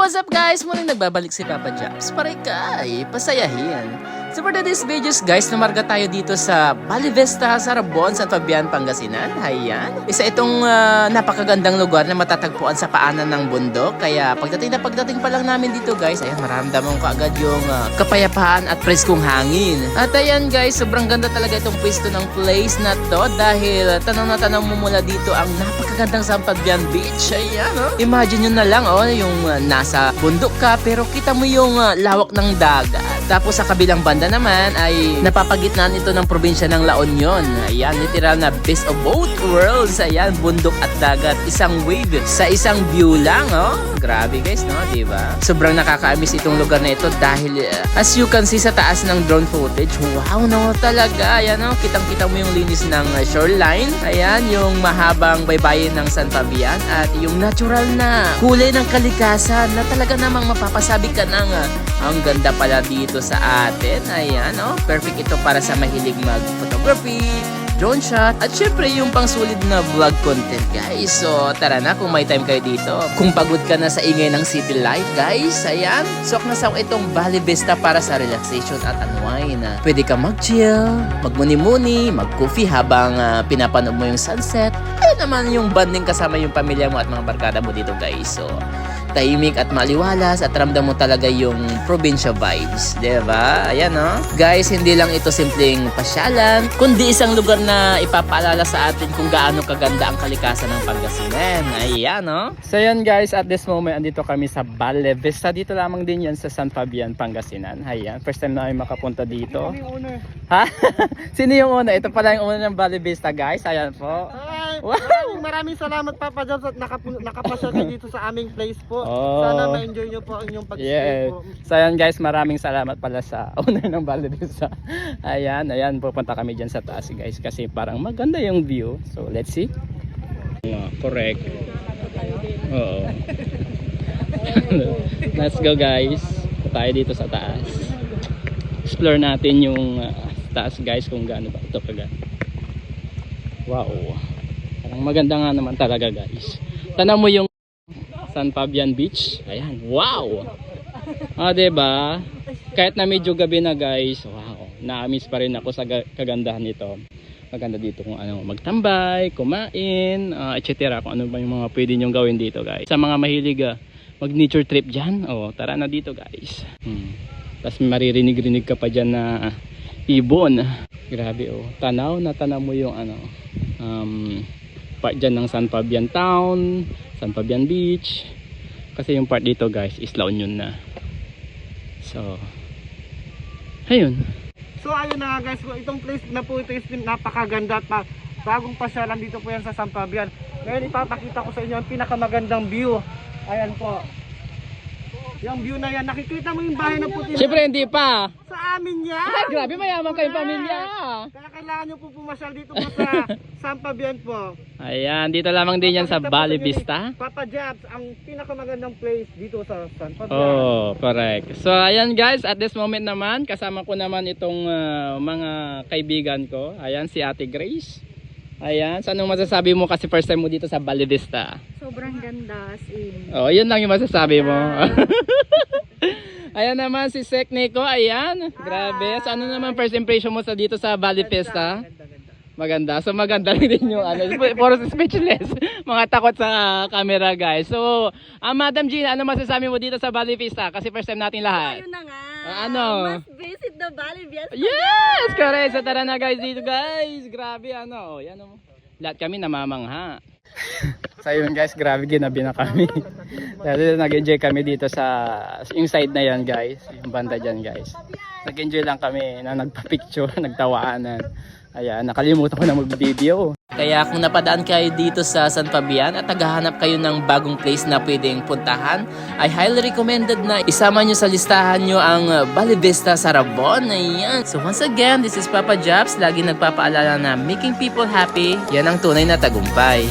What's up guys? Muling nagbabalik si Papa Japs para ikay pasayahin. So for today's videos guys, namarga tayo dito sa Valle Vista, Sarabon, San Fabian, Pangasinan. Ayan. Isa itong napakagandang lugar na matatagpuan sa paanan ng bundok. Kaya pagdating pa lang namin dito guys, ayan, maramdaman ko agad yung kapayapaan at preskong hangin. At ayan guys, sobrang ganda talaga itong pwesto ng place na to dahil tanong na tanong mo mula dito ang napakagandang San Fabian Beach. Ayan, oh. Imagine nyo na lang, oh, yung nasa bundok ka pero kita mo yung lawak ng dagat. Tapos sa kabilang banda naman ay napapagitnaan ito ng probinsya ng La Union. Ayan, literal na best of both worlds. Ayan, bundok at dagat. Isang wave sa isang view lang, oh. Grabe guys, no? Diba? Sobrang nakaka-miss itong lugar na ito dahil as you can see sa taas ng drone footage, wow, no? Talaga, ayan, no? Kitang-kita mo yung linis ng shoreline. Ayan, yung mahabang baybayin ng San Fabian at yung natural na kulay ng kalikasan na talaga namang mapapasabi ka ng ang ganda pala dito sa atin. Ayan, no? Perfect ito para sa mahilig mag-photography, drone shot, at syempre yung pangsulid na vlog content guys. So tara na kung may time kayo dito. Kung pagod ka na sa ingay ng city life guys, ayan, sok na sok itong Valle Vista para sa relaxation at unwind. Pwede ka mag-chill, magmuni-muni, mag-coffee habang pinapanood mo yung sunset. Ayun naman yung bonding kasama yung pamilya mo at mga barkada mo dito guys. So tahimik at maliwalas at ramdam mo talaga yung probinsya vibes, diba? Ayan, no? Guys, hindi lang ito simpleng pasyalan, kundi isang lugar na ipapaalala sa atin kung gaano kaganda ang kalikasan ng Pangasinan. Ayan, no? So yan guys, at this moment, andito kami sa Valle Vista. Dito lamang din yan sa San Fabian, Pangasinan. Ayan, first time na kami makapunta dito. Sino yung owner? Ha? Sino yung owner? Ito pala yung owner ng Valle Vista, guys. Ayan po. Wow! Maraming salamat Papa Jobs at nakapasya kayo dito sa aming place po. Oh. Sana ma-enjoy nyo po ang inyong pag-stay po. So ayan guys, maraming salamat pala sa owner ng Valle Vista. Ayan, pupunta kami dyan sa taas guys kasi parang maganda yung view. So let's see. Correct. Oo. Let's go guys. Tayo dito sa taas. Explore natin yung taas guys kung gaano ba ito kaganda. Wow. Parang maganda nga naman talaga guys. Tanaw mo yung San Fabian Beach. Ayan. Wow. Diba? Kahit na medyo gabi na guys. Wow. Na-miss pa rin ako sa kagandahan nito. Maganda dito kung ano, magtambay, kumain, etc. Kung ano ba yung mga pwede nyong gawin dito guys. Sa mga mahilig mag nature trip dyan. Tara na dito guys. Tapos maririnig-rinig ka pa dyan na ibon. Grabe tanaw mo yung ano part dyan ng San Fabian Town, San Fabian Beach. Kasi yung part dito guys is La Union na. So ayun. So ayun na nga guys, itong place na po ito is napakaganda at bagong pasyalan dito po yan sa San Fabian. Ngayon ipapakita ko sa inyo ang pinakamagandang view. Ayan po. Yung view na yan, nakikita mo yung bahay na puti. Siyempre hindi pa. Sa amin yan. Ay, grabe, mayaman kayong pamilya. Kaya kailangan nyo po pumasyal dito po sa San Fabian po. Ayan, dito lamang din yan sa Valle Vista. Papa Jobs, ang pinakamagandang place dito sa San Fabian. Oh, correct. So ayan guys, at this moment naman, kasama ko naman itong mga kaibigan ko. Ayan, si Ate Grace. Ayan, so anong masasabi mo kasi first time mo dito sa Valle Vista? Sobrang ganda as in. Oh, yun lang yung masasabi mo. Ayan naman si Sek Nico, ayan. Grabe. So ano naman first impression mo sa dito sa Valle Vista? Maganda. So maganda rin din yung ano, puro speechless. Mga takot sa camera guys. So, Madam Gina, ano masasabi mo dito sa Valle Vista? Kasi first time natin lahat. Ayun na nga. Ano? Must visit the Valle Vista. Yes! Correct! So tara na guys dito guys. Grabe ano. Yan o. Lahat kami namamangha. So yun guys, grabe ginabi na kami. Dahil nag-enjoy kami dito sa yung side na yan guys. Yung banda dyan guys. Nag-enjoy lang kami na nagpa-picture, nagtawaanan. Ayan, nakalimutan ko na mag-video. Kaya kung napadaan kayo dito sa San Fabian at naghahanap kayo ng bagong place na pwedeng puntahan, ay highly recommended na isama nyo sa listahan nyo ang Valle Vista, Sarabon. Ayan. So once again, this is Papa Jobs. Lagi nagpapaalala na making people happy, yan ang tunay na tagumpay.